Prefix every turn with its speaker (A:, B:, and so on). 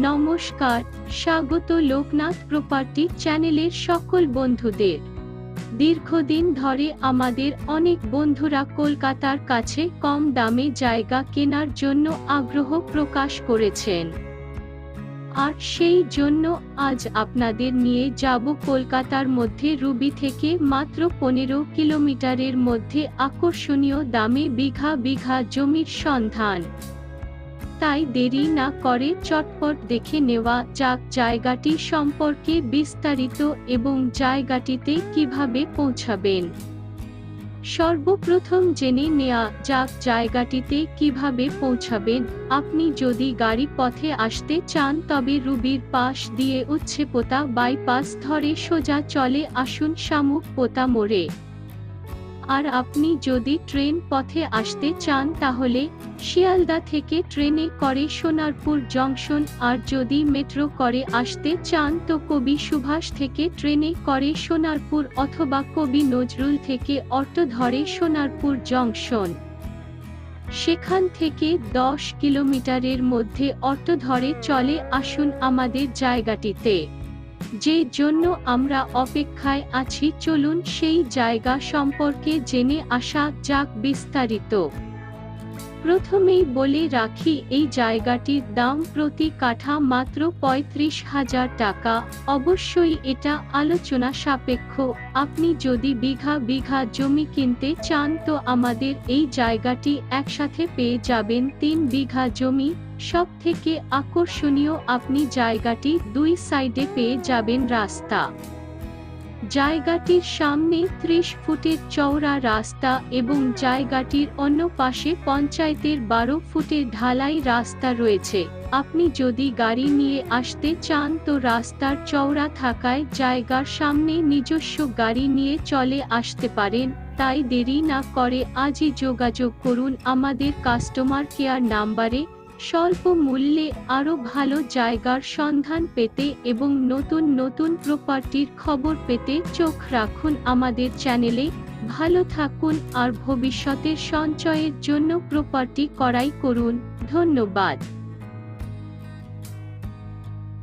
A: নমস্কার, স্বাগত লোকনাথ প্রপার্টি চ্যানেলের সকল বন্ধুদের। দীর্ঘদিন ধরে আমাদের অনেক বন্ধুরা কলকাতার কাছে কম দামে জায়গা কেনার জন্য আগ্রহ প্রকাশ করেছেন, আর সেই জন্য আজ আপনাদের নিয়ে যাব কলকাতার মধ্যে রুবি থেকে মাত্র 15 কিলোমিটারের মধ্যে আকর্ষণীয় দামে বিঘা বিঘা জমির সন্ধান। তাই দেরি না করে চটপট দেখে নেওয়া যাক জায়গাটি সম্পর্কে বিস্তারিত এবং জায়গাটিতে কিভাবে পৌঁছাবেন। সর্বপ্রথম জেনে নেওয়া যাক জায়গাটিতে কিভাবে পৌঁছাবেন। আপনি যদি গাড়ি পথে আসতে চান তবে রুবির পাশ দিয়ে উচ্ছেপোতা বাইপাস ধরে সোজা চলে আসুন শামুকপোতা মোড়ে। আর আপনি যদি ট্রেন পথে আসতে চান তাহলে শিয়ালদা থেকে ট্রেনে করে সোনারপুর জংশন, আর যদি মেট্রো করে আসতে চান তো কবি সুভাষ থেকে ট্রেনে করে সোনারপুর অথবা কবি নজরুল থেকে অটো ধরে সোনারপুর জংশন। সেখান থেকে 10 কিলোমিটারের মধ্যে অটো ধরে চলে আসুন আমাদের জায়গাটিতে, যে জন্য আমরা অপেক্ষায় আছি। চলুন সেই জায়গা সম্পর্কে জেনে আসা যাক বিস্তারিত। প্রথমেই বলে রাখি, এই জায়গাটির দাম প্রতি কাঠা মাত্র 35,000 টাকা। অবশ্যই এটা আলোচনা সাপেক্ষ। আপনি যদি বিঘা বিঘা জমি কিনতে চান তো আমাদের এই জায়গাটি একসাথে পেয়ে যাবেন 3 বিঘা জমি। সবথেকে আকর্ষণীয়, আপনি জায়গাটি 2 সাইডে পেয়ে যাবেন রাস্তা। জায়গাটির সামনে 30 ফুটের চওড়া রাস্তা এবং জায়গাটির অন্য পাশে পঞ্চায়েতের 12 ফুটের ঢালাই রাস্তা রয়েছে। আপনি যদি গাড়ি নিয়ে আসতে চান তো রাস্তার চওড়া থাকায় জায়গার সামনে নিজস্ব গাড়ি নিয়ে চলে আসতে পারেন। তাই দেরি না করে আজই যোগাযোগ করুন আমাদের কাস্টমার কেয়ার নাম্বারে। স্বল্প মূল্যে আরও ভালো জায়গার সন্ধান পেতে এবং নতুন নতুন প্রপার্টির খবর পেতে চোখ রাখুন আমাদের চ্যানেলে। ভালো থাকুন আর ভবিষ্যতের সঞ্চয়ের জন্য প্রপার্টি ক্রয় করুন। ধন্যবাদ।